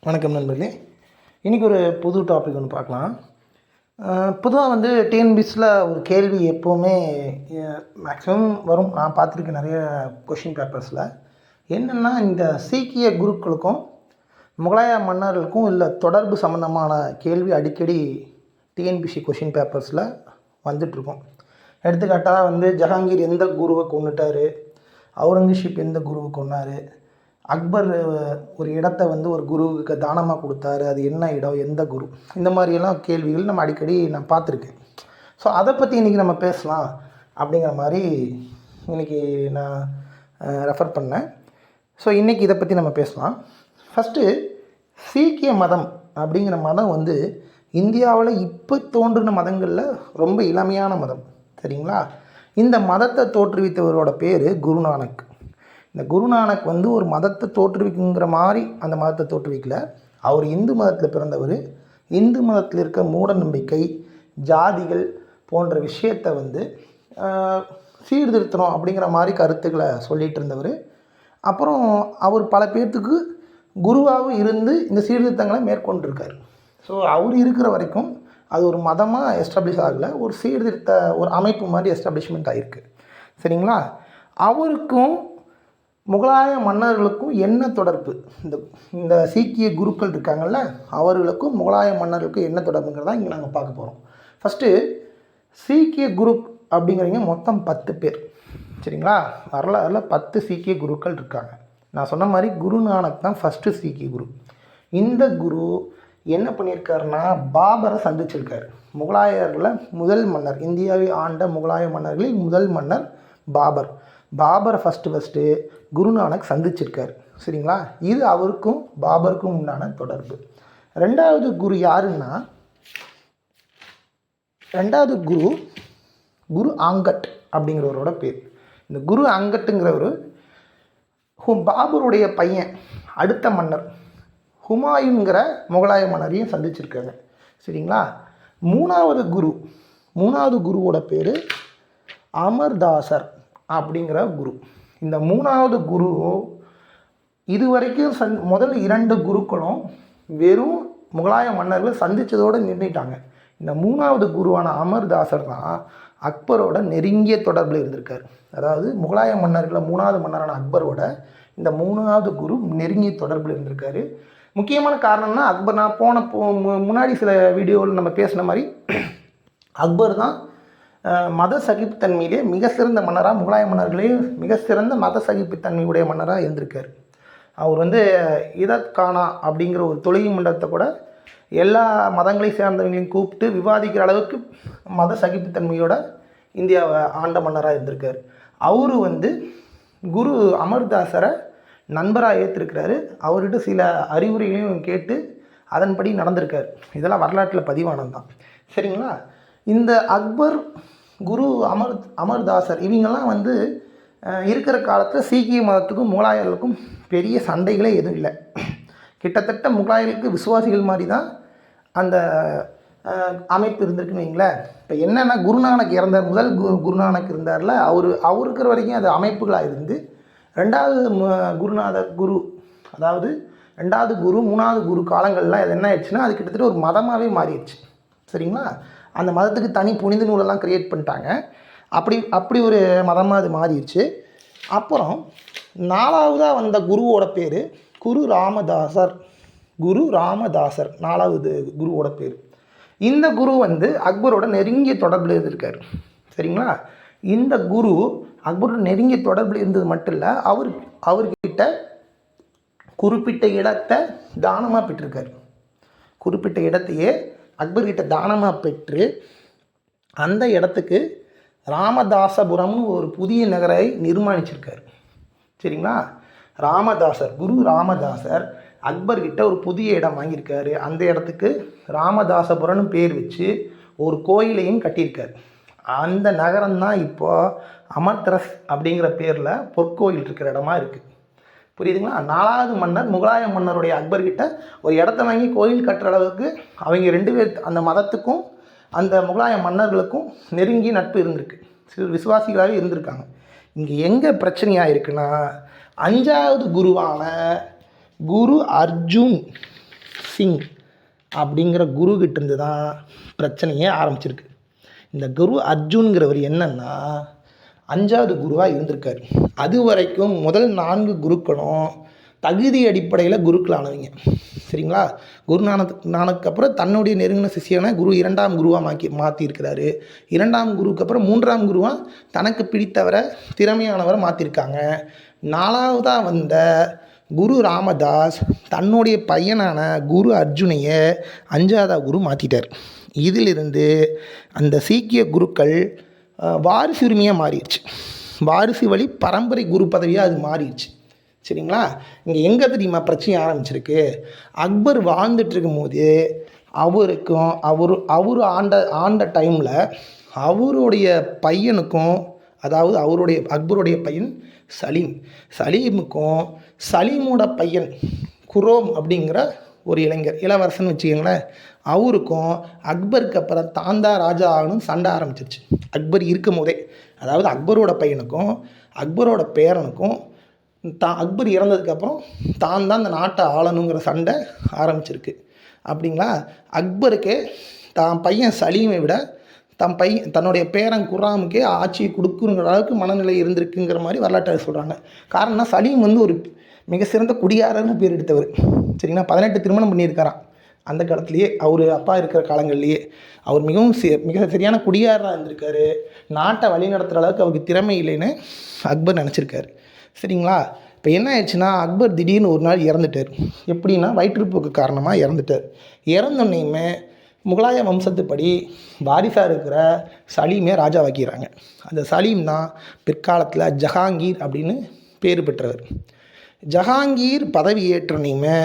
வணக்கம் நண்பர்களே. இன்றைக்கி ஒரு புது டாபிக் ஒன்று பார்க்கலாம். பொதுவாக டிஎன்பிஎஸ்சியில் ஒரு கேள்வி எப்போவுமே மேக்ஸிமம் வரும். நான் பார்த்துருக்கேன் நிறைய கொஷின் பேப்பர்ஸில். என்னென்னா, இந்த சீக்கிய குருக்களுக்கும் முகலாய மன்னர்களுக்கும் இல்லை தொடர்பு சம்மந்தமான கேள்வி அடிக்கடி டிஎன்பிஎஸ்சி கொஷின் பேப்பர்ஸில் வந்துட்டுருக்கும். எடுத்துக்காட்டாக ஜஹாங்கீர் எந்த குருவை கொண்டுட்டார், அவுரங்கசீப் எந்த குருவை கொண்டார், அக்பர் ஒரு இடத்த ஒரு குருவுக்கு தானமாக கொடுத்தாரு, அது என்ன இடம், எந்த குரு, இந்த மாதிரியெல்லாம் கேள்விகள் நம்ம அடிக்கடி நான் பார்த்துருக்கேன். ஸோ அதை பற்றி இன்றைக்கி நம்ம பேசலாம் அப்படிங்கிற மாதிரி இன்றைக்கி நான் ரெஃபர் பண்ணேன். ஸோ இன்றைக்கி இதை பற்றி நம்ம பேசலாம். ஃபஸ்ட்டு, சீக்கிய மதம் அப்படிங்கிற மதம் இந்தியாவில் இப்போ தோன்றின மதங்களில் ரொம்ப இளமையான மதம். சரிங்களா? இந்த மதத்தை தோற்றுவித்தவரோட பேர் குருநானக். இந்த குருநானக் ஒரு மதத்தை தோற்றுவிக்குங்கிற மாதிரி அந்த மதத்தை தோற்றுவிக்கல. அவர் இந்து மதத்தில் பிறந்தவர். இந்து மதத்தில் இருக்க மூட நம்பிக்கை, ஜாதிகள் போன்ற விஷயத்தை சீர்திருத்தணும் அப்படிங்கிற மாதிரி கருத்துக்களை சொல்லிகிட்டு இருந்தவர். அப்புறம் அவர் பல பேர்த்துக்கு குருவாகவும் இருந்து இந்த சீர்திருத்தங்களை மேற்கொண்டிருக்கார். ஸோ அவர் இருக்கிற வரைக்கும் அது ஒரு மதமாக எஸ்டாப்ளிஷ் ஆகலை, ஒரு சீர்திருத்த ஒரு அமைப்பு மாதிரி எஸ்டாப்ளிஷ்மெண்ட் ஆகிருக்கு. சரிங்களா? அவருக்கும் முகலாய மன்னர்களுக்கும் என்ன தொடர்பு, இந்த சீக்கிய குருக்கள் இருக்காங்கள்ல, அவர்களுக்கும் முகலாய மன்னர்களுக்கும் என்ன தொடர்புங்கிறதா இங்கே நாங்கள் பார்க்க போகிறோம். ஃபஸ்ட்டு, சீக்கிய குரு அப்படிங்கிறவங்க மொத்தம் 10 பேர். சரிங்களா? வரலாறில் 10 சீக்கிய குருக்கள் இருக்காங்க. நான் சொன்ன மாதிரி குருநானக் தான் ஃபஸ்ட்டு சீக்கிய குரு. இந்த குரு என்ன பண்ணியிருக்காருன்னா, பாபரை சந்திச்சிருக்காரு. முகலாயர்களில் முதல் மன்னர், இந்தியாவை ஆண்ட முகலாய மன்னர்களில் முதல் மன்னர் பாபரை ஃபஸ்ட்டு குருநானக் சந்திச்சிருக்கார். சரிங்களா? இது அவருக்கும் பாபருக்கும் உண்டான தொடர்பு. ரெண்டாவது குரு யாருன்னா, ரெண்டாவது குரு அங்கட் அப்படிங்கிறவரோட பேர். இந்த குரு அங்கட்டுங்கிறவர் பாபருடைய பையன், அடுத்த மன்னர் ஹுமாயூன்கிற முகலாய மன்னரையும் சந்திச்சிருக்காங்க. சரிங்களா? மூணாவது குருவோட பேர் அமர்தாசர் அப்படிங்கிற குரு. இந்த மூணாவது குரு இதுவரைக்கும் முதல் 2 குருக்களும் வெறும் முகலாய மன்னர்கள் சந்தித்ததோடு நின்றுட்டாங்க. இந்த மூணாவது குருவான அமர்தாசர் தான் அக்பரோட நெருங்கிய தொடர்பில் இருந்திருக்கார். அதாவது முகலாய மன்னர்களில் 3வது மன்னரான அக்பரோட இந்த 3வது குரு நெருங்கிய தொடர்பில் இருந்திருக்காரு. முக்கியமான காரணம்னா, அக்பர், நான் முன்னாடி சில வீடியோவில் நம்ம பேசின மாதிரி, அக்பர் தான் மத சகிப்புத்தன்மையிலே மிக சிறந்த மன்னராக, முகலாய மன்னர்களே மிக சிறந்த மத சகிப்புத்தன்மையுடைய மன்னராக இருந்திருக்கார். அவர் இதத் கானா அப்படிங்கிற ஒரு தொழுகை மண்டலத்தை கூட எல்லா மதங்களை சேர்ந்தவங்களையும் கூப்பிட்டு விவாதிக்கிற அளவுக்கு மத சகிப்புத்தன்மையோட இந்தியாவை ஆண்ட மன்னராக இருந்திருக்கார். அவர் குரு அமர்தாசரை நண்பராக ஏற்றிருக்கிறாரு. அவர்கிட்ட சில அறிவுரைகளையும் கேட்டு அதன்படி நடந்திருக்கார். இதெல்லாம் வரலாற்றில் பதிவானது தான். சரிங்களா? இந்த அக்பர், குரு அமர்தாசர் இவங்கெல்லாம் இருக்கிற காலத்தில் சீக்கிய மதத்துக்கும் முகலாயர்களுக்கும் பெரிய சண்டைகளே எதுவும் இல்லை. கிட்டத்தட்ட முகலாயர்களுக்கு விசுவாசிகள் மாதிரி தான் அந்த அமைப்பு இருந்திருக்குன்னு வைங்களேன். இப்போ என்னென்னா, குருநானக் இறந்தார், முதல் குருநானக் இருந்தார்ல, அவர் இருக்கிற வரைக்கும் அது அமைப்புகளாக இருந்து, ரெண்டாவது குரு, அதாவது 2வது குரு 3வது குரு காலங்கள்லாம் அது என்ன ஆயிடுச்சுன்னா, அது கிட்டத்தட்ட ஒரு மதமாகவே மாறிடுச்சு. சரிங்களா? அந்த மதத்துக்கு தனி புனித நூலெல்லாம் க்ரியேட் பண்ணிட்டாங்க. அப்படி ஒரு மதமாக அது மாறிடுச்சு. அப்புறம் 4வதாக வந்த குருவோட பேர் குரு ராமதாசர். 4வது குருவோட பேர். இந்த குரு அக்பரோட நெருங்கிய தொடர்பில் இருந்திருக்கார். சரிங்களா? இந்த குரு அக்பரோட நெருங்கிய தொடர்பில் இருந்தது மட்டும் இல்லை, அவர்கிட்ட குறிப்பிட்ட இடத்தை தானமாக பெற்றிருக்கார். குறிப்பிட்ட இடத்தையே அக்பர்கிட்ட தானமாக பெற்று அந்த இடத்துக்கு ராமதாசபுரம்னு ஒரு புதிய நகரை நிர்மாணிச்சிருக்கார். சரிங்களா? குரு ராமதாசர் அக்பர்கிட்ட ஒரு புதிய இடம் வாங்கியிருக்காரு. அந்த இடத்துக்கு ராமதாசபுரம்னு பேர் வச்சு ஒரு கோயிலையும் கட்டியிருக்கார். அந்த நகரம்தான் இப்போது அமர்தரஸ் அப்படிங்கிற பேரில் பொற்கோயில் இருக்கிற இடமா இருக்குது. புரியுதுங்களா? 4வது மன்னர் முகலாய மன்னருடைய அக்பர்கிட்ட ஒரு இடத்த வாங்கி கோயில் கட்டுற அளவுக்கு அவங்க 2 பேர், அந்த மதத்துக்கும் அந்த முகலாய மன்னர்களுக்கும் நெருங்கிய நட்பு இருந்திருக்கு. சில விசுவாசிகளாகவே இருந்திருக்காங்க. இங்கே எங்கே பிரச்சனையாக இருக்குன்னா, 5வது குருவான குரு அர்ஜுன் சிங் அப்படிங்கிற குருக்கிட்ட இருந்து தான் பிரச்சனையே ஆரம்பிச்சிருக்கு. இந்த குரு அர்ஜுன்கிறவர் என்னன்னா 5வது குருவாக இருந்திருக்காரு. அது வரைக்கும் முதல் 4 குருக்களும் தகுதி அடிப்படையில் குருக்களானவங்க. சரிங்களா? நானக்கு அப்புறம் தன்னுடைய நெருங்கின சிஷியனை குரு 2ஆம் குருவாக மாற்றிருக்கிறாரு. 2ஆம் குருவுக்கு அப்புறம் 3ஆம் குருவாக தனக்கு பிடித்தவரை திறமையானவரை மாற்றிருக்காங்க. 4ஆவதாக வந்த குரு ராமதாஸ் தன்னுடைய பையனான குரு அர்ஜுனையை 5ஆவது குரு மாற்றிட்டார். இதிலிருந்து அந்த சீக்கிய குருக்கள் வாரிசு உரிமையாக மாறிடுச்சு. வாரிசு வழி பரம்பரை குரு பதவியாக அது மாறிடுச்சு. சரிங்களா? இங்கே எங்கே தெரியுமா பிரச்சனை ஆரம்பிச்சிருக்கு? அக்பர் வாழ்ந்துட்டு இருக்கும்போது அவருக்கும் அவர் ஆண்ட டைமில் அவருடைய பையனுக்கும், அதாவது அக்பருடைய பையன் சலீமுக்கும் சலீமோட பையன் குரோம் அப்படிங்கிற ஒரு இளவரசன் வச்சுக்கோங்களேன், அவருக்கும் அக்பருக்கு அப்புறம் தான் ராஜா ஆகணும் சண்டை ஆரம்பிச்சிருச்சு. அக்பர் இருக்கும் போதே, அதாவது அக்பரோட பையனுக்கும் அக்பரோட பேரனுக்கும் அக்பர் இறந்ததுக்கப்புறம் தான் இந்த நாட்டை ஆளணுங்கிற சண்டை ஆரம்பிச்சிருக்கு. அப்படிங்களா? அக்பருக்கு தான் பையன் சலீமை விட தன்னுடைய பேரன் குர்ராமுக்கே ஆட்சியை கொடுக்குங்கிற அளவுக்கு மனநிலை இருந்திருக்குங்கிற மாதிரி வரலாற்றை சொல்கிறாங்க. காரணம்னா சலீம் வந்து ஒரு மிக சிறந்த குடியாரன்னு பேர் எடுத்தவர். சரிங்களா? 18 திருமணம் பண்ணியிருக்காராம் அந்த காலத்துலேயே. அவர் அப்பா இருக்கிற காலங்கள்லேயே அவர் மிக சரியான குடியாராக இருந்திருக்காரு. நாட்டை வழி நடத்துகிற அளவுக்கு அவருக்கு திறமை இல்லைன்னு அக்பர் நினச்சிருக்காரு. சரிங்களா? இப்போ என்ன ஆயிடுச்சுன்னா, அக்பர் திடீர்னு ஒரு நாள் இறந்துட்டார். எப்படின்னா வயிற்றுப்போக்கு காரணமாக இறந்துட்டார். இறந்தோன்னையுமே முகலாய வம்சத்துப்படி வாரிசாக இருக்கிற சலீமே ராஜாவாக்கிறாங்க. அந்த சலீம் தான் பிற்காலத்தில் ஜஹாங்கீர் அப்படின்னு பேர் பெற்றவர். ஜஹாங்கீர் பதவி ஏற்றனையுமே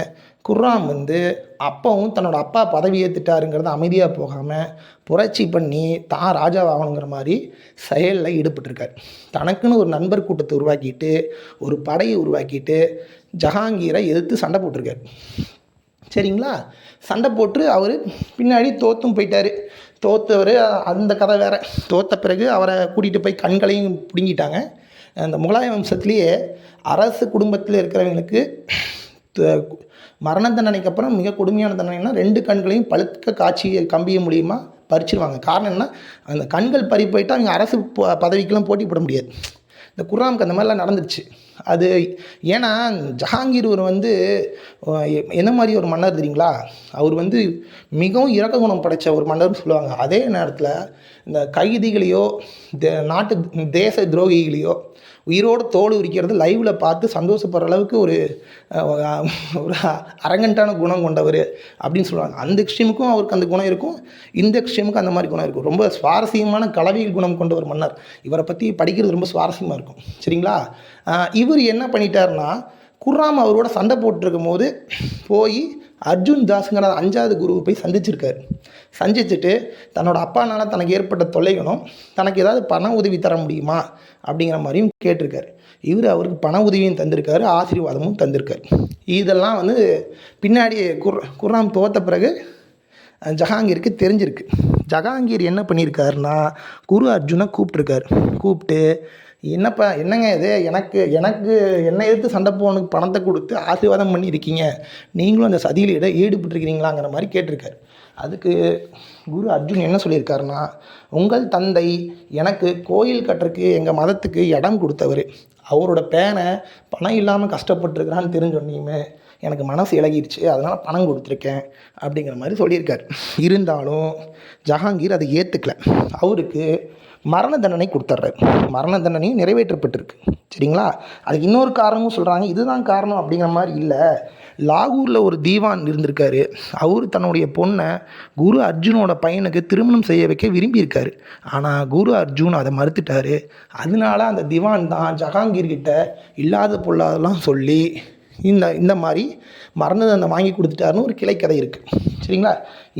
குர்ராம் வந்து அப்பவும் தன்னோட அப்பா பதவி ஏற்றுட்டாருங்கிறத அமைதியாக போகாமல் புரட்சி பண்ணி தான் ராஜாவாகணுங்கிற மாதிரி செயலில் ஈடுபட்டிருக்கார். தனக்குன்னு ஒரு நண்பர் கூட்டத்தை உருவாக்கிட்டு ஒரு படையை உருவாக்கிட்டு ஜஹாங்கீரை எதிர்த்து சண்டை போட்டிருக்கார். சரிங்களா? சண்டை போட்டு அவர் பின்னாடி தோற்றும் போயிட்டார். தோற்றவர் அந்த கதை வேறு. தோற்ற பிறகு அவரை கூட்டிகிட்டு போய் கண்களையும் பிடுங்கிட்டாங்க. அந்த முகலாய வம்சத்துலேயே அரசு குடும்பத்தில் இருக்கிறவங்களுக்கு மரண தண்டனைக்கு அப்புறம் மிக கொடுமையான தண்டனைனா 2 கண்களையும் பழுக்க காட்சி கம்பிய மூலியமா பறிச்சிருவாங்க. காரணம் என்ன? அந்த கண்கள் பறி போயிட்டால் அவங்க அரசு பதவிக்கெல்லாம் போட்டி போட முடியாது. இந்த குர்ராமுக்கு அந்த மாதிரிலாம் நடந்துருச்சு. அது ஏன்னா ஜஹாங்கீர் வந்து என்ன மாதிரி ஒரு மன்னர் தெரியுங்களா? அவர் வந்து மிகவும் இரக்க குணம் படைத்த ஒரு மன்னர்னு சொல்லுவாங்க. அதே நேரத்தில் இந்த கைதிகளையோ நாட்டு தேச துரோகிகளையோ உயிரோடு தோல் உரிக்கிறது லைவில் பார்த்து சந்தோஷப்படுற அளவுக்கு ஒரு அரங்கண்டான குணம் கொண்டவர் அப்படின்னு சொல்லுவாங்க. அந்த எக்ஸ்ட்ரீமுக்கும் அவருக்கு அந்த குணம் இருக்கும், இந்த எக்ஸ்ட்ரீமுக்கும் அந்த மாதிரி குணம் இருக்கும். ரொம்ப சுவாரஸ்யமான கலவையில் குணம் கொண்ட ஒரு மன்னர். இவரை பற்றி படிக்கிறது ரொம்ப சுவாரஸ்யமாக இருக்கும். சரிங்களா? இவர் என்ன பண்ணிட்டாருன்னா, குர்ராம் அவரோட சண்டை போட்டிருக்கும் போது போய் அர்ஜுன் தாஸுங்கிற 5வது குருவை போய் சந்திச்சுட்டு தன்னோட அப்பானால் தனக்கு ஏற்பட்ட தொல்லைகளும் தனக்கு ஏதாவது பண உதவி தர முடியுமா அப்படிங்கிற மாதிரியும் கேட்டிருக்காரு. அவருக்கு பண உதவியும் தந்திருக்காரு, ஆசீர்வாதமும் தந்திருக்காரு. இதெல்லாம் வந்து பின்னாடி குர்ராம் தோற்ற பிறகு ஜஹாங்கீருக்கு தெரிஞ்சிருக்கு. ஜஹாங்கீர் என்ன பண்ணியிருக்காருன்னா, குரு அர்ஜுனை கூப்பிட்டு என்னங்க இது, எனக்கு என்னை எதிர்த்து சண்டை போனுக்கு பணத்தை கொடுத்து ஆசீர்வாதம் பண்ணியிருக்கீங்க, நீங்களும் அந்த சதியில் ஈடுபட்டுருக்கிறீங்களாங்கிற மாதிரி கேட்டிருக்காரு. அதுக்கு குரு அர்ஜுன் என்ன சொல்லியிருக்காருன்னா, உங்கள் தந்தை எனக்கு கோயில் கட்டுறதுக்கு எங்கள் மதத்துக்கு இடம் கொடுத்தவர், அவரோட பேனை பணம் இல்லாமல் கஷ்டப்பட்டுருக்கிறான்னு தெரிஞ்சோன்னையுமே எனக்கு மனசு இலகிடுச்சு, அதனால் பணம் கொடுத்துருக்கேன் அப்படிங்கிற மாதிரி சொல்லியிருக்கார். இருந்தாலும் ஜஹாங்கீர் அதை ஏற்றுக்கல. அவருக்கு மரண தண்டனை கொடுத்துட்றாரு. மரண தண்டனையும் நிறைவேற்றப்பட்டிருக்கு. சரிங்களா? அதுக்கு இன்னொரு காரணமும் சொல்கிறாங்க. இதுதான் காரணம் அப்படிங்கிற மாதிரி இல்லை. லாகூரில் ஒரு தீவான் இருந்திருக்காரு. அவர் தன்னுடைய பொண்ணை குரு அர்ஜுனோட பையனுக்கு திருமணம் செய்ய வைக்க விரும்பியிருக்காரு. ஆனால் குரு அர்ஜுன் அதை மறுத்துட்டார். அதனால அந்த திவான் தான் ஜஹாங்கீர்கிட்ட இல்லாத பொல்லாதெல்லாம் சொல்லி இந்த மாதிரி மரண தண்டனை வாங்கி கொடுத்துட்டாருன்னு ஒரு கிளைக்கதை இருக்குது. சரிங்களா?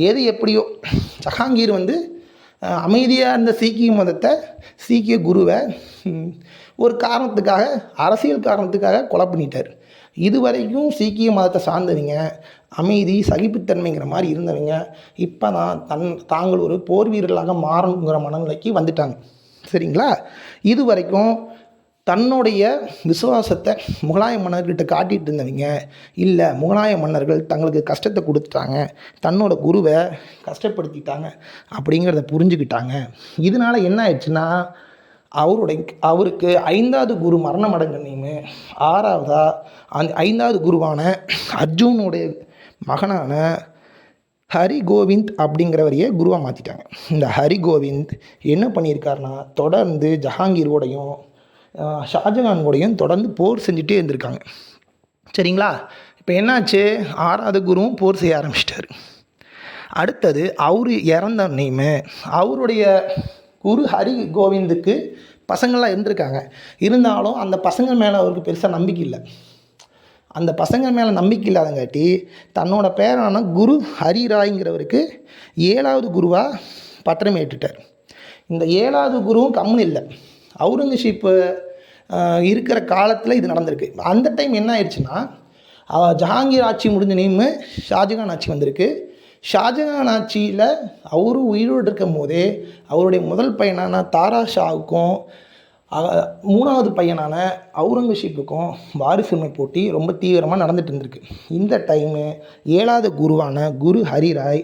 எது எப்படியோ ஜஹாங்கீர் வந்து அமைதியாக இருந்த சீக்கிய மதத்தை, சீக்கிய குருவை ஒரு காரணத்துக்காக, அரசியல் காரணத்துக்காக கொலை பண்ணிட்டார். இதுவரைக்கும் சீக்கிய மதத்தை சார்ந்தவங்க அமைதி சகிப்புத்தன்மைங்கிற மாதிரி இருந்தவங்க இப்போ தான் தாங்கள் ஒரு போர் வீரர்களாக மாறணுங்கிற மனநிலைக்கு வந்துட்டாங்க. சரிங்களா? இது வரைக்கும் தன்னுடைய விசுவாசத்தை முகலாய மன்னர்கிட்ட காட்டிகிட்டு இருந்தவங்க இல்லை முகலாய மன்னர்கள் தங்களுக்கு கஷ்டத்தை கொடுத்துட்டாங்க, தன்னோட குருவை கஷ்டப்படுத்திட்டாங்க அப்படிங்கிறத புரிஞ்சுக்கிட்டாங்க. இதனால் என்ன ஆயிடுச்சுன்னா அவருக்கு 5வது குரு மரணம் அடைஞ்சனையுமே 6வதா அந்த 5வது குருவான அர்ஜுனுடைய மகனான ஹரிகோவிந்த் அப்படிங்கிறவரையே குருவாக மாற்றிட்டாங்க. இந்த ஹரிகோவிந்த் என்ன பண்ணியிருக்காருன்னா தொடர்ந்து ஜஹாங்கீரோடையும் ஷாஜகான் கூடயும் தொடர்ந்து போர் செஞ்சுட்டே இருந்திருக்காங்க. சரிங்களா? இப்போ என்னாச்சு, 6வது குருவும் போர் செய்ய ஆரம்பிச்சிட்டாரு. அடுத்தது அவர் இறந்தோன்னையுமே அவருடைய குரு ஹரி கோவிந்துக்கு பசங்கள்லாம் இருந்திருக்காங்க. இருந்தாலும் அந்த பசங்க மேலே அவருக்கு பெருசாக நம்பிக்கை இல்லை. அந்த பசங்க மேலே நம்பிக்கை இல்லாதங்காட்டி தன்னோட பேரான குரு ஹரிராய்ங்கிறவருக்கு 7வது குருவாக பத்திரம் ஏற்றுட்டார். இந்த 7வது குருவும் கம்முன்னு இல்லை. அவுரங்கசீப்பு இருக்கிற காலத்தில் இது நடந்திருக்கு. அந்த டைம் என்ன ஆயிடுச்சுன்னா ஜஹாங்கீர் ஆட்சி முடிஞ்ச நேமு ஷாஜகான் ஆட்சி வந்திருக்கு. ஷாஜகான் ஆட்சியில் அவரும் உயிரோடு இருக்கும் போதே அவருடைய முதல் பையனான தாரா ஷாவுக்கும் 3வது பையனான அவுரங்கசீப்புக்கும் வாரிசுரிமை போட்டி ரொம்ப தீவிரமாக நடந்துகிட்டு இருந்திருக்கு. இந்த டைமு 7வது குருவான குரு ஹரிராய்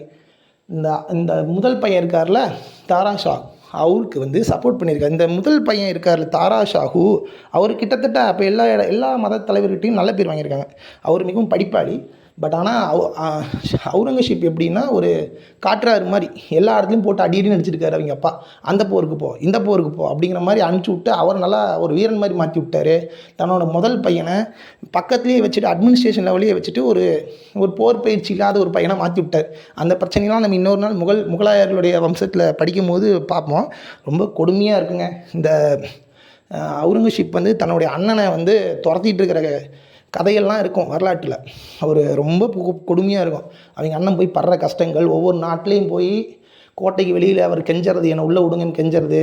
இந்த முதல் பையன் இருக்கார்ல தாரா ஷா, அவருக்கு சப்போர்ட் பண்ணியிருக்காரு. இந்த முதல் பையன் இருக்கார்ல தாரா ஷாஹூ, அவர் கிட்டத்தட்ட அப்போ எல்லா மத தலைவர்கிட்டையும் நல்ல பேர் வாங்கியிருக்காங்க. அவர் மிகவும் படிப்பாளி. பட் ஆனால் அவுரங்கசீப் எப்படின்னா ஒரு காட்டுறாரு மாதிரி எல்லா இடத்துலையும் போட்டு அடிக்கடி நடிச்சிருக்காரு. அவங்க அப்பா அந்த போருக்கு போ இந்த போருக்கு போ அப்படிங்கிற மாதிரி அனுப்பிச்சி விட்டு அவர் நல்லா ஒரு வீரன் மாதிரி மாற்றி விட்டார். தன்னோட முதல் பையனை பக்கத்துலேயே வச்சுட்டு அட்மினிஸ்ட்ரேஷன் லெவலையே வச்சுட்டு ஒரு போர் பயிற்சி இல்லாத ஒரு பையனை மாற்றி விட்டார். அந்த பிரச்சனைலாம் நம்ம இன்னொரு நாள் முகலாயர்களுடைய வம்சத்தில் படிக்கும் போது பார்ப்போம். ரொம்ப கொடுமையாக இருக்குங்க. இந்த அவுரங்கசீப் தன்னுடைய அண்ணனை துரத்திட்டு இருக்கிற கதையெல்லாம் இருக்கும் வரலாற்றில். அவர் ரொம்ப கொடுமையாக இருக்கும். அவங்க அண்ணன் போய் படுற கஷ்டங்கள், ஒவ்வொரு நாட்டிலையும் போய் கோட்டைக்கு வெளியில் அவர் கெஞ்சறது, என்னை உள்ளே விடுங்கன்னு கெஞ்சறது,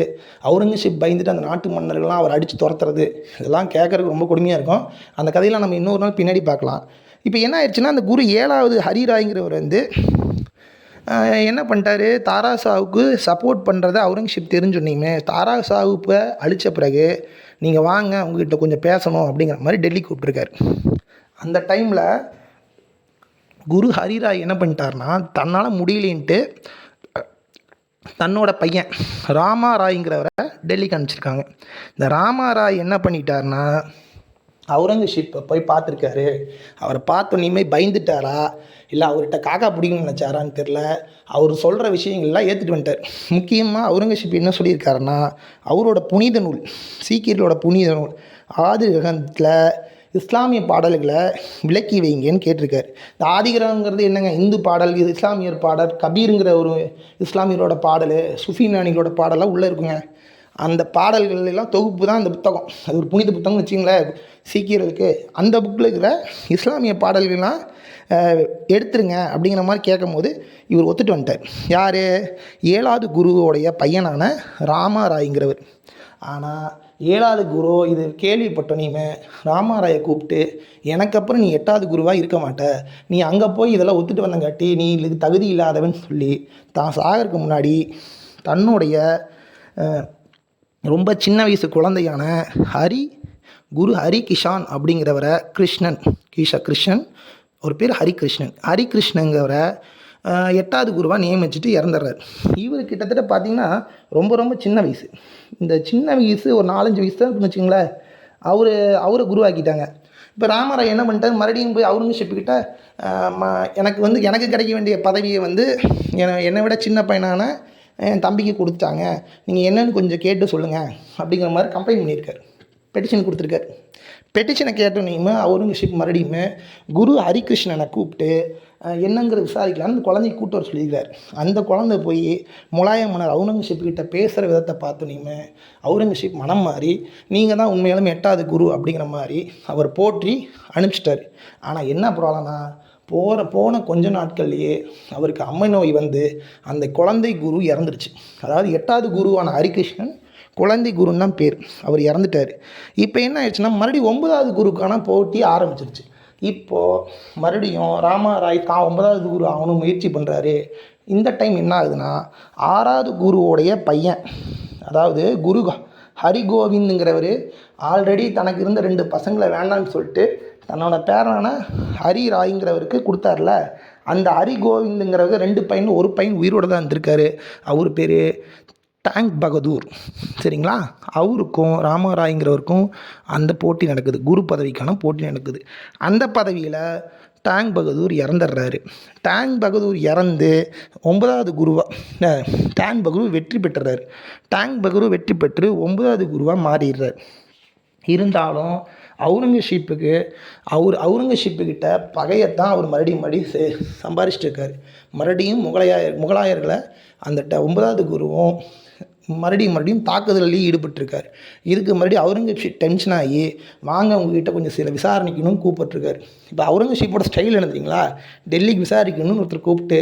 அவுரங்கசீப் பயந்துட்டு அந்த நாட்டு மன்னர்கள்லாம் அவர் அடித்து துரத்துறது, இதெல்லாம் கேட்குறதுக்கு ரொம்ப கொடுமையாக இருக்கும். அந்த கதையெல்லாம் நம்ம இன்னொரு நாள் பின்னாடி பார்க்கலாம். இப்போ என்ன ஆயிடுச்சுன்னா அந்த குரு 7வது ஹரிராய்ங்கிறவர் என்ன பண்ணிட்டாரு, தாராஷாவுக்கு சப்போர்ட் பண்ணுறத அவுரங்கசீப் தெரிஞ்சோன்னையுமே தாராஷாவுப்பை அழித்த பிறகு நீங்கள் வாங்க உங்ககிட்ட கொஞ்சம் பேசணும் அப்படிங்கிற மாதிரி டெல்லி கூப்பிட்ருக்காரு. அந்த டைமில் குரு ஹரிராய் என்ன பண்ணிட்டார்னா தன்னால் முடியலேன்ட்டு தன்னோட பையன் ராமாராய்ங்கிறவரை டெல்லிக்கு அனுப்பிச்சிருக்காங்க. இந்த ராமாராய் என்ன பண்ணிட்டார்னா அவுரங்கசீப்பை போய் பார்த்துருக்காரு. அவரை பார்த்தோன்னே பயந்துட்டாரா இல்லை அவர்கிட்ட காக்கா பிடிக்கணும்னு நினச்சாரான்னு தெரில. அவர் சொல்கிற விஷயங்கள்லாம் ஏற்றுட்டு வந்துட்டார். முக்கியமாக அவுரங்கசீப் என்ன சொல்லியிருக்காருன்னா அவரோட புனித நூல், சீக்கியர்களோட புனித நூல் ஆதிகிரகத்தில் இஸ்லாமிய பாடல்களை விளக்கி வைங்கன்னு கேட்டிருக்காரு. இந்த ஆதிகிரகங்கிறது என்னங்க, இந்து பாடல், இது இஸ்லாமியர் பாடல், கபீருங்கிற ஒரு இஸ்லாமியரோட பாடல், சுஃபினானிகளோட பாடலாம் உள்ளே இருக்குங்க. அந்த பாடல்கள் எல்லாம் தொகுப்பு தான் அந்த புத்தகம். அது ஒரு புனித புத்தகம்னு வச்சிங்களேன் சீக்கியர்களுக்கு. அந்த புக்கில் இருக்கிற இஸ்லாமிய பாடல்கள்லாம் எடுத்துருங்க அப்படிங்கிற மாதிரி கேட்கும் போது இவர் ஒத்துட்டு வந்துட்டார். யார்? 7வது குருவோடைய பையனான ராமாராய்ங்கிறவர். ஆனால் 7வது குரு இது கேள்விப்பட்டோனையுமே ராமாராயை கூப்பிட்டு எனக்கு அப்புறம் நீ 8வது குருவாக இருக்க மாட்ட, நீ அங்கே போய் இதெல்லாம் ஒத்துட்டு வந்தங்காட்டி நீ இதுக்கு தகுதி இல்லாதவன் சொல்லி தான் சாகருக்கு முன்னாடி தன்னுடைய ரொம்ப சின்ன வயசு குழந்தையான குரு ஹரிகிஷான் அப்படிங்கிறவரை கிருஷ்ணன் ஒரு பேர் ஹரிகிருஷ்ணங்கிறவரை 8வது குருவாக நியமிச்சுட்டு இறந்துடுறார். இவர் கிட்டத்தட்ட பார்த்திங்கன்னா ரொம்ப ரொம்ப சின்ன வயசு. இந்த சின்ன வயசு ஒரு 4-5 வயசு தான் வச்சுங்களேன், அவரை குருவாக்கிட்டாங்க. இப்போ ராமராய் என்ன பண்ணிட்டார், மறுபடியும் போய் அவுரங்கசீப்கிட்ட எனக்கு கிடைக்க வேண்டிய பதவியை என்னை விட சின்ன பையனான என் தம்பிக்கு கொடுத்துட்டாங்க, நீங்கள் என்னென்னு கொஞ்சம் கேட்டு சொல்லுங்கள் அப்படிங்கிற மாதிரி கம்ப்ளைண்ட் பண்ணியிருக்காரு, பெட்டிஷன் கொடுத்துருக்காரு. பெட்டிஷனை கேட்டோன்னே அவுரங்கசீப் மறுபடியும் குரு ஹரிகிருஷ்ணனை கூப்பிட்டு என்னங்கிறது விசாரிக்கலான்னு அந்த குழந்தைய கூட்டு வர சொல்லியிருக்காரு. அந்த குழந்தை போய் முலாய மன்னர் அவுரங்கசீப் கிட்ட பேசுகிற விதத்தை பார்த்தோன்னே அவுரங்கசீப் மனம் மாறி நீங்கள் தான் உண்மையாலும் 8வது குரு அப்படிங்கிற மாதிரி அவர் போற்றி அனுப்பிச்சிட்டார். ஆனால் என்ன ப்ராப்ளம்னா போன கொஞ்ச நாட்கள்லேயே அவருக்கு அம்மை நோய் அந்த குழந்தை குரு இறந்துருச்சு. அதாவது 8வது குருவான ஹரிகிருஷ்ணன் குழந்தை குருன்னு தான் பேர், அவர் இறந்துட்டார். இப்போ என்ன ஆயிடுச்சுன்னா மறுபடியும் 9வது குருக்கான போட்டி ஆரம்பிச்சிருச்சு. இப்போது மறுபடியும் ராமாராய் தான் 9வது குரு ஆகணும் முயற்சி பண்ணுறாரு. இந்த டைம் என்ன ஆகுதுன்னா 6வது குருவோடைய பையன், அதாவது ஹரிகோவிந்துங்கிறவர் ஆல்ரெடி தனக்கு இருந்த 2 பசங்களை வேண்டான்னு சொல்லிட்டு தன்னோட பேரனான ஹரி ராய்ங்கிறவருக்கு கொடுத்தார்ல, அந்த ஹரிகோவிந்துங்கிறவர் 2 பையன், ஒரு பையன் உயிரோடு தான் இருந்திருக்காரு. அவர் பேர் டேங்க் பகதூர். சரிங்களா? அவருக்கும் ராமராய்ங்கிறவருக்கும் அந்த போட்டி நடக்குது, குரு பதவிக்கான போட்டி நடக்குது. அந்த பதவியில் டேங்க் பகதூர் இறந்துடுறாரு. டேங்க் பகதூர் இறந்து 9வது குருவாக டேங்க் பகதூர் வெற்றி பெற்றுறாரு. டேங்க் பகதூர் வெற்றி பெற்று 9வது குருவாக மாறிடுறார். இருந்தாலும் அவுரங்கசீப்புக்கிட்ட பகையத்தான் அவர் மறுபடியும் சம்பாரிச்சிட்டு இருக்கார். மறுபடியும் முகலாயர்களை அந்த 9வது குருவும் மறுபடியும் தாக்குதலில் ஈடுபட்டிருக்கார். இதுக்கு மறுபடியும் அவுரங்கசீப் டென்ஷன் ஆகி வாங்க உங்ககிட்ட கொஞ்சம் சில விசாரணைக்கணும்னு கூப்பிட்டுருக்காரு. இப்போ அவுரங்கசீப்போட ஸ்டைல் என்ன தெரியுங்களா? டெல்லிக்கு விசாரிக்கணும்னு ஒருத்தர் கூப்பிட்டு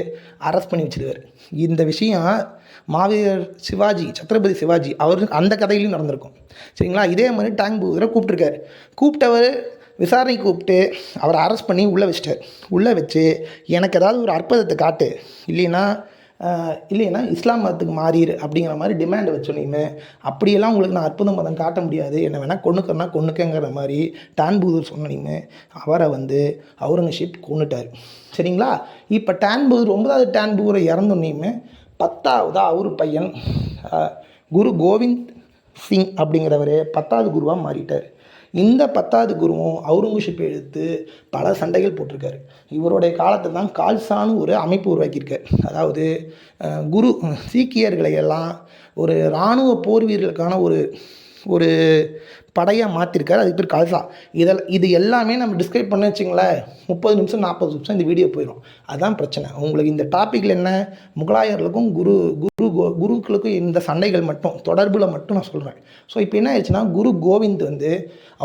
அரெஸ்ட் பண்ணி வச்சிருக்காரு. இந்த விஷயம் மாவீரர் சிவாஜி, சத்ரபதி சிவாஜி அவர் அந்த கதையிலையும் நடந்திருக்கும். சரிங்களா? இதே மாதிரி டேங்க் பகதூரை கூப்பிட்டுருக்காரு. கூப்பிட்டவர் விசாரணை கூப்பிட்டு அவரை அரெஸ்ட் பண்ணி உள்ளே வச்சிட்டார். உள்ளே வச்சு எனக்கு ஏதாவது ஒரு அற்புதத்தை காட்டு, இல்லைன்னா இஸ்லாம் மதத்துக்கு மாறிடு அப்படிங்கிற மாதிரி டிமாண்ட் வச்சோன்னே, அப்படியெல்லாம் உங்களுக்கு நான் அற்புத மதம் காட்ட முடியாது, என்ன வேணால் கொன்னுக்கங்கிற மாதிரி டேங்க் பகதூர் சொன்னீங்க. அவரை அவுரங்கசீப் கொன்னுட்டார். சரிங்களா? இப்போ டேங்க் பகதூர் 9வது டேங்க் பகதூரை இறந்தோன்னே 10வது அவர் பையன் குரு கோவிந்த் சிங் அப்படிங்கிறவர் 10வது குருவாக மாறிட்டார். இந்த 10வது குருவும் அவுரங்கசீப் எடுத்து பல சண்டைகள் போட்டிருக்காரு. இவருடைய காலத்தில் தான் கால்சான்னு ஒரு அமைப்பு உருவாக்கியிருக்கார். அதாவது குரு சீக்கியர்களை எல்லாம் ஒரு இராணுவ போர் வீரர்களுக்கான ஒரு படையாக மாற்றிருக்காரு. அதுக்கு பேர் கால்சா. இது எல்லாமே நம்ம டிஸ்கிரைப் பண்ண வச்சிங்களேன் 30 நிமிஷம் 40 நிமிஷம் இந்த வீடியோ போயிடும். அதுதான் பிரச்சனை. உங்களுக்கு இந்த டாப்பிக்கில் என்ன, முகலாயர்களுக்கும் குருக்களுக்கும் இந்த சண்டைகள் மட்டும் தொடர்பில் மட்டும் நான் சொல்கிறேன். ஸோ இப்போ என்ன ஆயிடுச்சுன்னா, குரு கோவிந்த்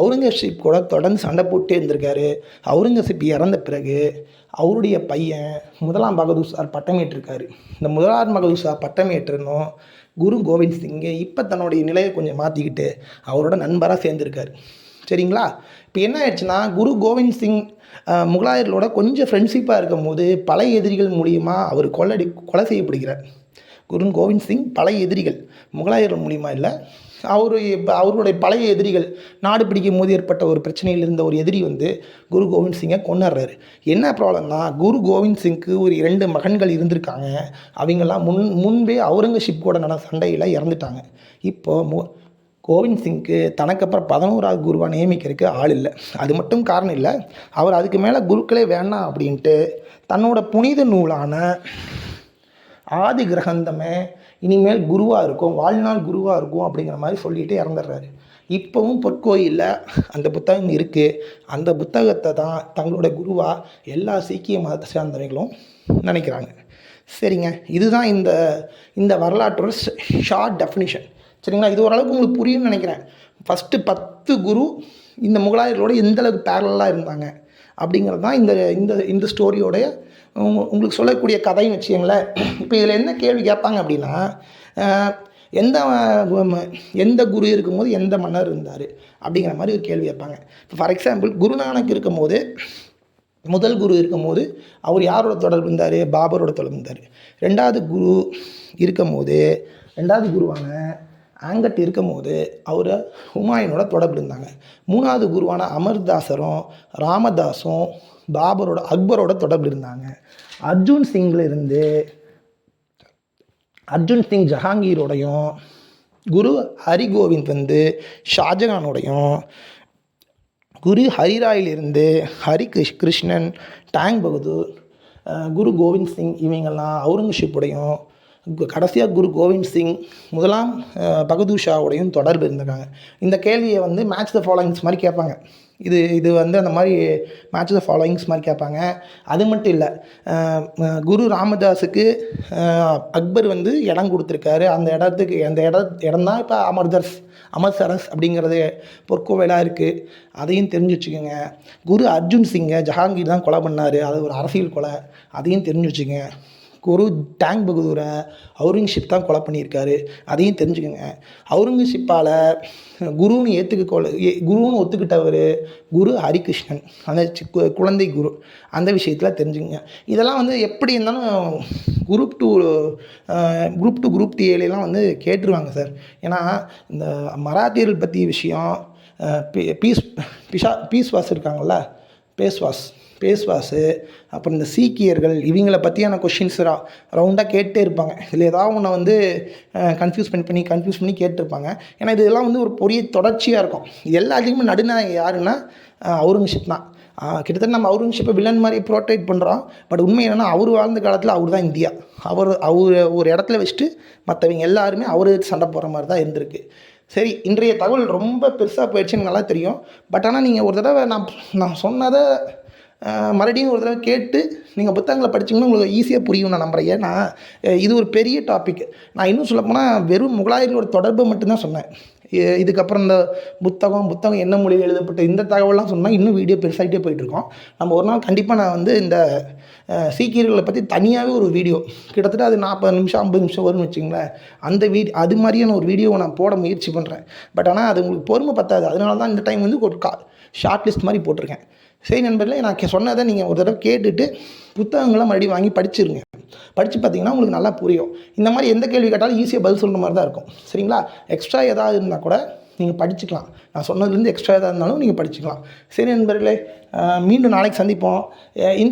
அவுரங்கசீப் கூட தொடர்ந்து சண்டை போட்டே இருந்திருக்காரு. அவுரங்கசீப் இறந்த பிறகு அவருடைய பையன் 1ஆம் பகதூர் ஷா பட்டமேற்றிருக்காரு. இந்த 1ஆம் பகதூர் ஷா பட்டமேற்றணும் குரு கோவிந்த் சிங்கு இப்போ தன்னுடைய நிலையை கொஞ்சம் மாற்றிக்கிட்டு அவரோட நண்பராக சேர்ந்துருக்காரு. சரிங்களா? இப்போ என்ன ஆயிடுச்சுன்னா, குரு கோவிந்த் சிங் முகலாயர்களோட கொஞ்சம் ஃப்ரெண்ட்ஷிப்பாக இருக்கும் போது பழைய எதிரிகள் மூலியமாக அவர் கொலை செய்யப்படுகிறார். குரு கோவிந்த் சிங் பழைய எதிரிகள் முகலாயர்கள் மூலியமாக இல்லை, அவருடைய பழைய எதிரிகள் நாடு பிடிக்கும் போது ஏற்பட்ட ஒரு பிரச்சனையில் இருந்த ஒரு எதிரி குரு கோவிந்த் சிங்கை கொன்னுடுறாரு. என்ன ப்ராப்ளம்னா, குரு கோவிந்த் சிங்க்கு ஒரு 2 மகன்கள் இருந்திருக்காங்க. அவங்கெல்லாம் முன்பே அவுரங்கசீப் கூட நடந்த சண்டையில் இறந்துட்டாங்க. இப்போது கோவிந்த் சிங்க்கு தனக்கப்புறம் 11வது குருவாக நியமிக்கிறதுக்கு ஆள் இல்லை. அது மட்டும் காரணம் இல்லை, அவர் அதுக்கு மேலே குருக்களே வேண்டாம் அப்படின்ட்டு தன்னோட புனித நூலான ஆதி கிரகந்தமே இனிமேல் குருவாக இருக்கும், வாழ்நாள் குருவாக இருக்கும் அப்படிங்கிற மாதிரி சொல்லிட்டு இறந்துடுறாரு. இப்போவும் பொற்கோயிலில் அந்த புத்தகம் இருக்குது. அந்த புத்தகத்தை தான் தங்களோட குருவாக எல்லா சீக்கிய மதத்தை சேர்ந்தவங்களும் நினைக்கிறாங்க. சரிங்க, இதுதான் இந்த வரலாற்றோட ஷார்ட் டெஃபினிஷன். சரிங்களா? இது ஓரளவுக்கு உங்களுக்கு புரியும்னு நினைக்கிறேன். ஃபஸ்ட்டு 10 குரு இந்த முகலாயர்களோட எந்தளவுக்கு பேரலாக இருந்தாங்க அப்படிங்கிறது தான் இந்த ஸ்டோரியோடைய உங்களுக்கு சொல்லக்கூடிய கதைன்னு வச்சுக்கோங்களேன். இப்போ இதில் என்ன கேள்வி கேட்பாங்க அப்படின்னா, எந்த குரு இருக்கும்போது எந்த மன்னர் இருந்தார் அப்படிங்கிற மாதிரி ஒரு கேள்வி கேட்பாங்க. இப்போ ஃபார் எக்ஸாம்பிள் குருநானக் இருக்கும்போது, முதல் குரு இருக்கும்போது அவர் யாரோட தொடர்பு இருந்தார்? பாபரோட தொடர்பு இருந்தார். 2வது குரு இருக்கும்போது, 2வது குருவான ஆங்கட் இருக்கும்போது அவர் ஹுமாயூனோட தொடர்பு இருந்தாங்க. 3வது குருவான அமர்தாசரும் ராமதாஸும் அக்பரோட தொடர்பு இருந்தாங்க. அர்ஜுன் சிங் ஜஹாங்கீரோடையும், குரு ஹரிகோவிந்த் ஷாஜகானோடையும், குரு ஹரிராயிலிருந்து கிருஷ்ணன், டேங்க் பகதூர், குரு கோவிந்த் சிங் இவங்கெல்லாம் அவுரங்கசீப்புடையும், கடைசியாக குரு கோவிந்த் சிங் 1ஆம் பகதூர் ஷாவோடையும் தொடர்பு இருந்திருக்காங்க. இந்த கேள்வியை மேட்ச் த ஃபாலோயிங்ஸ் மாதிரி கேட்பாங்க. இது அந்த மாதிரி மேட்ச் த ஃபாலோயிங்ஸ் மாதிரி கேட்பாங்க. அது மட்டும் இல்லை, குரு ராமதாஸுக்கு அக்பர் இடம் கொடுத்துருக்காரு. அந்த இடம் தான் இப்போ அமர்சரஸ் அப்படிங்கிறது பொற்கோவிலாக இருக்குது. அதையும் தெரிஞ்சு வச்சுக்கோங்க. குரு அர்ஜுன் சிங்கை ஜஹாங்கீர் தான் கொலை பண்ணார், அது ஒரு அரசியல் கொலை, அதையும் தெரிஞ்சு வச்சுக்கோங்க. குரு டேங்க் பகதூரை அவுரங்கசீப் தான் கொலை பண்ணியிருக்காரு, அதையும் தெரிஞ்சுக்கோங்க. அவுரங்கசீப்பால் குருன்னு ஒத்துக்கிட்டவர் குரு ஹரிகிருஷ்ணன், அந்த குழந்தை குரு, அந்த விஷயத்தில் தெரிஞ்சுக்கங்க. இதெல்லாம் எப்படி இருந்தாலும் குரூப் 2 ஏலாம் வந்து கேட்டுருவாங்க சார். ஏன்னா இந்த மராத்தியர்கள் பற்றி விஷயம், பீஸ்வாஸ் இருக்காங்கள்ல, பேஸ்வாஸு, அப்புறம் இந்த சீக்கியர்கள், இவங்கள பற்றியான கொஷின்ஸ் ரவுண்டாக கேட்டே இருப்பாங்க. இதில் ஏதாவது ஒன்று வந்து கன்ஃபியூஸ் பண்ணி கேட்டிருப்பாங்க. ஏன்னா இதெல்லாம் வந்து ஒரு பெரிய தொடர்ச்சியாக இருக்கும். இது எல்லாத்துக்குமே நடுநாயகம் யாருன்னா அவுரங்கசீப் தான். கிட்டத்தட்ட நம்ம அவுரங்கசீப்பை வில்லன் மாதிரி ப்ரோட்ரேட் பண்ணுறோம். பட் உண்மை என்னென்னா அவர் வாழ்ந்த காலத்தில் அவர் தான் இந்தியா. அவர் ஒரு இடத்துல வச்சுட்டு மற்றவங்க எல்லாருமே அவர் சண்டை போடுற மாதிரி தான் இருந்திருக்கு. சரி, இன்றைய தகவல் ரொம்ப பெருசாக போயிடுச்சுன்னு நல்லா தெரியும். பட் ஆனால் நீங்கள் ஒரு தடவை நான் சொன்னதை மறுபடியும் ஒரு தடவை கேட்டு நீங்கள் புத்தகங்களை படிச்சிங்கன்னா உங்களுக்கு ஈஸியாக புரியும் நான் நம்புகிறேன். ஏன்னா இது ஒரு பெரிய டாபிக். நான் இன்னும் சொல்லப்போனால் வெறும் முகலாயர்களோட தொடர்பை மட்டும்தான் சொன்னேன். இதுக்கப்புறம் இந்த புத்தகம் என்ன மொழியில் எழுதப்பட்ட இந்த தகவலாம் சொன்னால் இன்னும் வீடியோ பெருசாகிட்டே போயிட்டுருக்கோம். நம்ம ஒரு நாள் கண்டிப்பாக நான் வந்து இந்த சீக்கியர்களை பற்றி தனியாகவே ஒரு வீடியோ, கிட்டத்தட்ட அது 40 நிமிஷம் 50 நிமிஷம் வரும்னு வச்சுங்களேன், அது மாதிரியான ஒரு வீடியோவை நான் போட முயற்சி பண்ணுறேன். பட் ஆனால் அது உங்களுக்கு பொறுமை பத்தாது. அதனால தான் இந்த டைம் வந்து ஒரு ஷார்ட் லிஸ்ட் மாதிரி போட்டிருக்கேன். சரி நண்பர்களே, நான் சொன்னதை நீங்கள் ஒரு தடவை கேட்டுட்டு புத்தகங்களை மறுபடியும் வாங்கி படிச்சிருங்க. படித்து பார்த்தீங்கன்னா உங்களுக்கு நல்லா புரியும். இந்த மாதிரி எந்த கேள்வி கேட்டாலும் ஈஸியாக பதில் சொல்கிற மாதிரி தான் இருக்கும். சரிங்களா? எக்ஸ்ட்ரா ஏதாவது இருந்தால் கூட நீங்கள் படிச்சுக்கலாம். நான் சொன்னதுலேருந்து எக்ஸ்ட்ரா எதாவது இருந்தாலும் நீங்கள் படிச்சுக்கலாம். சரி நண்பர்களே, மீண்டும் நாளைக்கு சந்திப்போம். இந்த